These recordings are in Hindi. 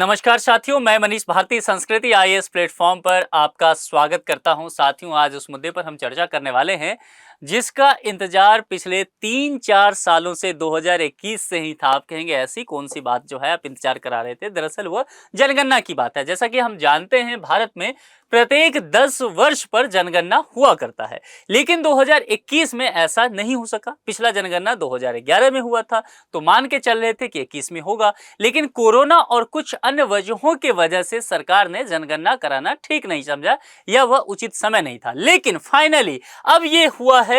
नमस्कार साथियों, मैं मनीष भारती संस्कृति आईएएस प्लेटफॉर्म पर आपका स्वागत करता हूं। साथियों, आज उस मुद्दे पर हम चर्चा करने वाले हैं जिसका इंतजार पिछले 3-4 सालों से 2021 से ही था। आप कहेंगे ऐसी कौन सी बात जो है आप इंतजार करा रहे थे? दरअसल वो जनगणना की बात है। जैसा कि हम जानते हैं, भारत में प्रत्येक 10 वर्ष पर जनगणना हुआ करता है, लेकिन 2021 में ऐसा नहीं हो सका। पिछला जनगणना 2011 में हुआ था, तो मान के चल रहे थे कि 21 में होगा, लेकिन कोरोना और कुछ अन्य वजहों के वजह से सरकार ने जनगणना कराना ठीक नहीं समझा या वह उचित समय नहीं था। लेकिन फाइनली अब ये हुआ है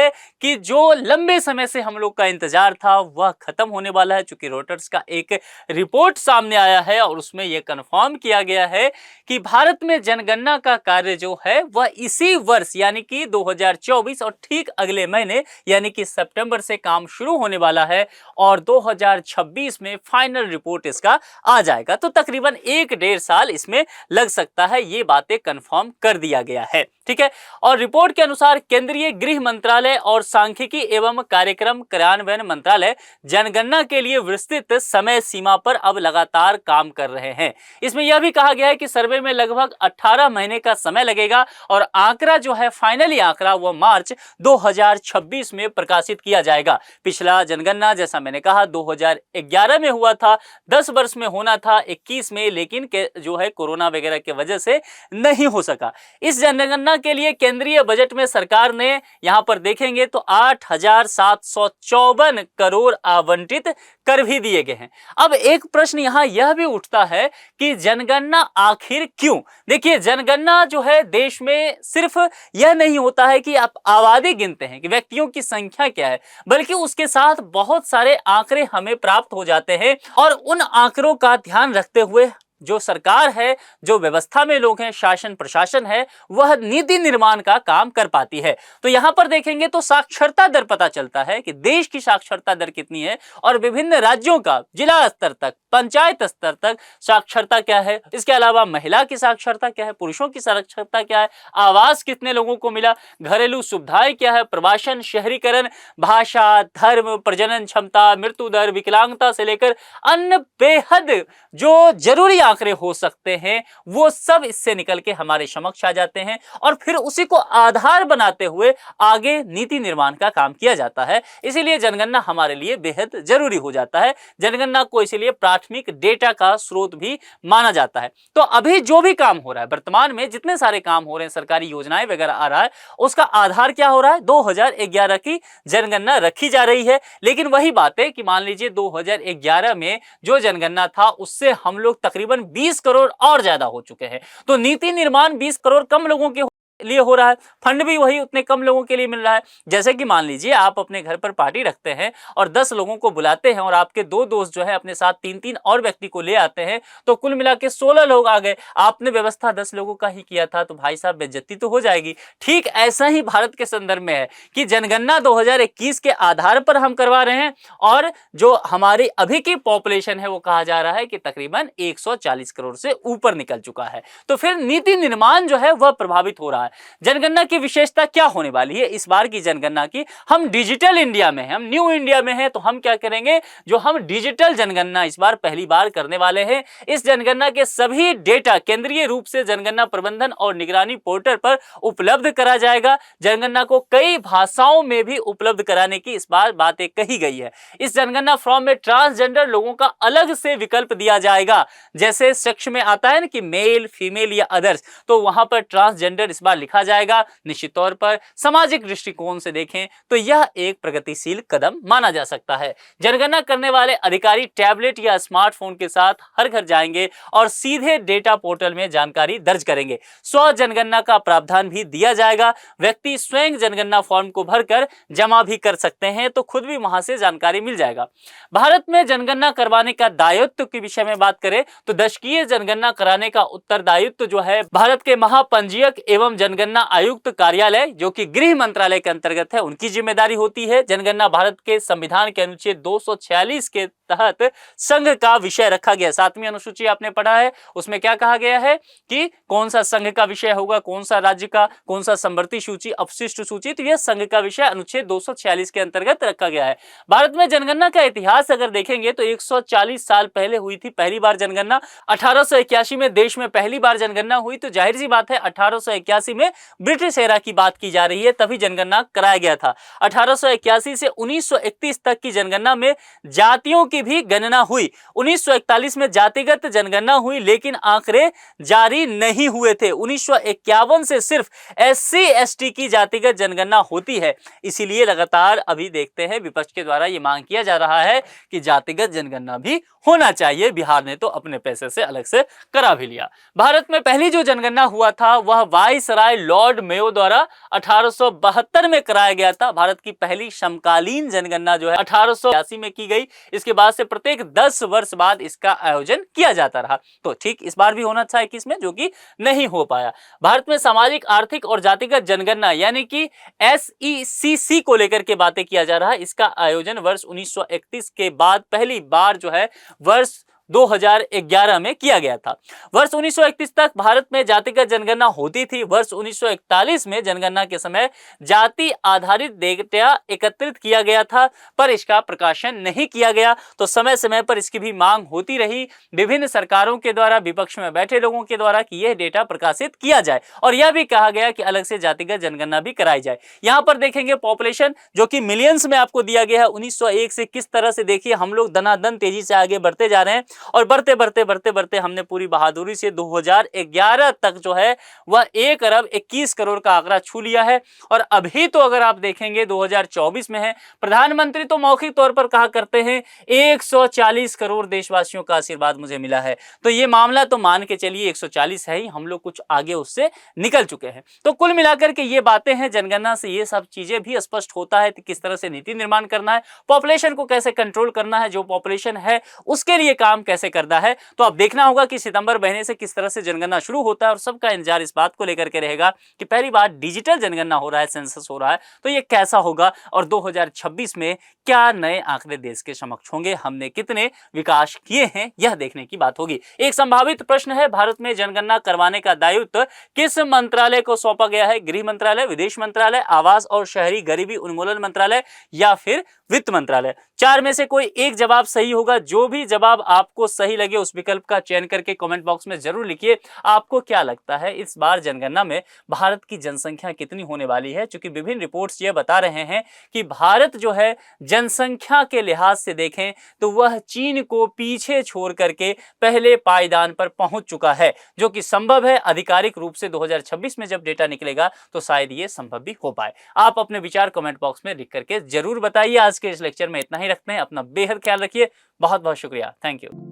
कि जो लंबे समय से हम लोग का इंतजार था वह खत्म होने वाला है, चूंकि रॉयटर्स का एक रिपोर्ट सामने आया है और उसमें यह कंफर्म किया गया है कि भारत में जनगणना का कार्य जो है वह इसी वर्ष यानी कि 2024 और ठीक अगले महीने यानी कि सितंबर से काम शुरू होने वाला है और 2026 में फाइनल रिपोर्ट इसका आ जाएगा। तो तकरीबन 1-1.5 साल इसमें लग सकता है, ये बातें कंफर्म कर दिया गया है। ठीक है। और रिपोर्ट के अनुसार केंद्रीय गृह मंत्रालय और सांख्यिकी एवं कार्यक्रम कार्यान्वयन मंत्रालय जनगणना के लिए विस्तृत समय सीमा पर अब लगातार काम कर रहे हैं। इसमें यह भी कहा गया है कि सर्वे में लगभग 18 महीने का समय लगेगा और आंकड़ा जो है फाइनली आंकड़ा वह मार्च 2026 में प्रकाशित किया जाएगा। पिछला जनगणना जैसा मैंने कहा 2011 में हुआ था, 10 वर्ष में होना था 21 में, लेकिन जो है कोरोना वगैरह की वजह से नहीं हो सका। इस जनगणना के लिए केंद्रीय बजट में सरकार ने यहां पर देखेंगे तो 8,754 करोड़ आवंटित कर भी दिए गए हैं। अब एक प्रश्न यहां यह भी उठता है कि जनगणना आखिर क्यों? देखिए, जनगणना जो है देश में सिर्फ यह नहीं होता है कि आप आबादी गिनते हैं कि व्यक्तियों की संख्या क्या है, बल्कि उसके साथ बहुत सारे आंकड़े हमें प्राप्त हो जाते हैं और उन आंकड़ों का ध्यान रखते हुए जो सरकार है, जो व्यवस्था में लोग हैं, शासन प्रशासन है, वह नीति निर्माण का काम कर पाती है। तो यहां पर देखेंगे तो साक्षरता दर पता चलता है कि देश की साक्षरता दर कितनी है और विभिन्न राज्यों का जिला स्तर तक, पंचायत स्तर तक साक्षरता क्या है। इसके अलावा महिला की साक्षरता क्या है, पुरुषों की साक्षरता क्या है, आवास कितने लोगों को मिला, घरेलू सुविधाएं क्या है, प्रवासन, शहरीकरण, भाषा, धर्म, प्रजनन क्षमता, मृत्यु दर, विकलांगता से लेकर अन्य बेहद जो जरूरी आंकड़े हो सकते हैं वो सब इससे निकल के हमारे समक्ष आ जाते हैं और फिर उसी को आधार बनाते हुए आगे नीति निर्माण का काम किया जाता है। इसीलिए जनगणना हमारे लिए बेहद जरूरी हो जाता है। जनगणना को इसीलिए प्राथमिक डेटा का स्रोत भी माना जाता है। तो अभी जो भी काम हो रहा है, वर्तमान में जितने सारे काम हो रहे हैं, सरकारी योजनाएं वगैरह आ रहा है, उसका आधार क्या हो रहा है? 2011 की जनगणना रखी जा रही है। लेकिन वही बात है कि मान लीजिए 2011 में जो जनगणना था उससे हम लोग तकरीबन 20 करोड़ और ज्यादा हो चुके हैं। तो नीति निर्माण 20 करोड़ कम लोगों के लिए हो रहा है, फंड भी वही उतने कम लोगों के लिए मिल रहा है। जैसे कि मान लीजिए आप अपने घर पर पार्टी रखते हैं और 10 लोगों को बुलाते हैं और आपके 2 दोस्त जो है अपने साथ 3-3 और व्यक्ति को ले आते हैं, तो कुल मिला के 16 लोग आ गए। आपने व्यवस्था 10 लोगों का ही किया था, तो भाई साहब बेइज्जती तो हो जाएगी। ठीक ऐसा ही भारत के संदर्भ में है कि जनगणना 2021 के आधार पर हम करवा रहे हैं और जो हमारी अभी की पॉपुलेशन है वो कहा जा रहा है कि तकरीबन 140 करोड़ से ऊपर निकल चुका है। तो फिर नीति निर्माण जो है वह प्रभावित हो रहा है। जनगणना की विशेषता क्या होने वाली है इस बार की जनगणना की? हम डिजिटल इंडिया में हैं, हम न्यू इंडिया में हैं, तो हम क्या करेंगे, जो हम डिजिटल जनगणना इस बार पहली बार करने वाले हैं। इस जनगणना के सभी डेटा केंद्रीय रूप से जनगणना प्रबंधन और निगरानी पोर्टल पर उपलब्ध करा जाएगा। जनगणना को कई भाषाओं में भी उपलब्ध कराने की इस बार बातें कही गई है। इस जनगणना फॉर्म में ट्रांसजेंडर लोगों का अलग से विकल्प दिया जाएगा। जैसे सेक्स में आता है ना कि मेल, फीमेल या अदर्स, तो वहां पर ट्रांसजेंडर इस बार लिखा जाएगा। निश्चित तौर पर सामाजिक दृष्टिकोण से देखें तो यह एक प्रगतिशील कदम माना जा सकता है। जनगणना करने वाले अधिकारी टैबलेट या स्मार्टफोन के साथ हर घर जाएंगे और सीधे डेटा पोर्टल में जानकारी दर्ज करेंगे। स्व जनगणना का प्रावधान भी दिया जाएगा। व्यक्ति स्वयं जनगणना फॉर्म को भरकर जमा भी कर सकते हैं, तो खुद भी वहां से जानकारी मिल जाएगा। भारत में जनगणना करवाने का दायित्व के विषय में बात करें तो दशकीय जनगणना कराने का उत्तरदायित्व जो है भारत के महापंजीयक एवं जनगणना आयुक्त कार्यालय, जो कि गृह मंत्रालय के अंतर्गत है, उनकी जिम्मेदारी होती है। जनगणना भारत के संविधान के अनुच्छेद 246 के तहत संघ का विषय रखा गया। 7वीं अनुसूची आपने पढ़ा है, उसमें क्या कहा गया है कि कौन सा संघ का विषय होगा, कौन सा राज्य का, कौन सा समवर्ती सूची, अपशिष्ट सूची, तो यह संघ का विषय अनुच्छेद 246 के अंतर्गत रखा गया है। भारत में जनगणना का इतिहास अगर देखेंगे तो 140 साल पहले हुई थी पहली बार जनगणना। 1881 में देश में पहली बार जनगणना हुई, तो जाहिर सी बात है 1881 में ब्रिटिश एरा की बात की जा रही है, तभी जनगणना कराया गया था। 1881 से 1931 तक की जनगणना में जातियों की भी गणना हुई। 1941 में जातिगत जनगणना हुई, लेकिन आंकड़े जारी नहीं हुए थे। 1951 से सिर्फ SC ST की जातिगत जनगणना होती है। इसीलिए लगातार अभी देखते हैं विपक्ष के द्वारा ये मांग किया जा रहा है कि जातिगत जनगणना भी होना चाहिए। बिहार ने तो अपने पैसे से अलग से करा भी लिया। भारत में पहली जो जनगणना हुआ था वह वायसराय लॉर्ड मेयो द्वारा 1872 में कराया गया था। भारत की पहली समकालीन जनगणना जो है 1882 में की गई। इसके बाद से प्रत्येक 10 वर्ष बाद इसका आयोजन किया जाता रहा। तो ठीक इस बार भी होना था 21 में, जो कि नहीं हो पाया। भारत में सामाजिक, आर्थिक और जातिगत जनगणना यानी कि SECC को लेकर के बातें किया जा रहा है। इसका आयोजन वर्ष 1931 के बाद पहली बार जो है वर्ष 2011 में किया गया था। वर्ष 1931 तक भारत में जातिगत जनगणना होती थी। वर्ष 1941 में जनगणना के समय जाति आधारित डेटा एकत्रित किया गया था, पर इसका प्रकाशन नहीं किया गया। तो समय समय पर इसकी भी मांग होती रही विभिन्न सरकारों के द्वारा, विपक्ष में बैठे लोगों के द्वारा कि यह डेटा प्रकाशित किया जाए, और यह भी कहा गया कि अलग से जातिगत जनगणना भी कराई जाए। यहां पर देखेंगे पॉपुलेशन जो कि मिलियंस में आपको दिया गया है 1901 से। किस तरह से देखिए हम लोग दनादन तेजी से आगे बढ़ते जा रहे हैं, और बढ़ते बढ़ते बढ़ते बढ़ते हमने पूरी बहादुरी से 2011 तक जो है वह 1 अरब 21 करोड़ का आंकड़ा छू लिया है। और अभी तो अगर आप देखेंगे 2024 में है, प्रधानमंत्री तो मौखिक तौर पर कहा करते हैं 140 करोड़ देशवासियों का आशीर्वाद मुझे मिला है। तो ये मामला तो मान के चलिए 140 है ही, हम लोग कुछ आगे उससे निकल चुके हैं। तो कुल मिलाकर के ये बातें हैं, जनगणना से ये सब चीजें भी स्पष्ट होता है कि किस तरह से नीति निर्माण करना है, पॉपुलेशन को कैसे कंट्रोल करना है, जो पॉपुलेशन है उसके लिए काम कैसे करना है। तो अब देखना होगा कि सितंबर महीने से किस तरह से जनगणना शुरू होता है, और सबका इंतजार इस बात को लेकर के रहेगा कि पहली बार डिजिटल जनगणना हो रहा है, सेंसस हो रहा है, तो ये कैसा होगा, और 2026 में क्या नए आंकड़े देश के समक्ष होंगे, हमने कितने विकास किए हैं, यह देखने की बात होगी। एक संभावित प्रश्न है, भारत में जनगणना करवाने का दायित्व किस मंत्रालय को सौंपा गया है? गृह मंत्रालय, विदेश मंत्रालय, आवास और शहरी गरीबी उन्मूलन मंत्रालय, या फिर वित्त मंत्रालय? 4 में से कोई एक जवाब सही होगा। जो भी जवाब आपको सही लगे उस विकल्प का चयन करके कमेंट बॉक्स में जरूर लिखिए। आपको क्या लगता है इस बार जनगणना में भारत की जनसंख्या कितनी होने वाली है? क्योंकि विभिन्न रिपोर्ट्स ये बता रहे हैं कि भारत जो है जनसंख्या के लिहाज से देखें तो वह चीन को पीछे छोड़ करके पहले पायदान पर पहुंच चुका है, जो कि संभव है। आधिकारिक रूप से 2026 में जब डेटा निकलेगा तो शायद ये संभव भी हो पाए। आप अपने विचार कमेंट बॉक्स में लिख करके जरूर बताइए। आज के इस लेक्चर में इतना ही रखते हैं। अपना बेहद ख्याल रखिए। बहुत बहुत शुक्रिया। Thank you.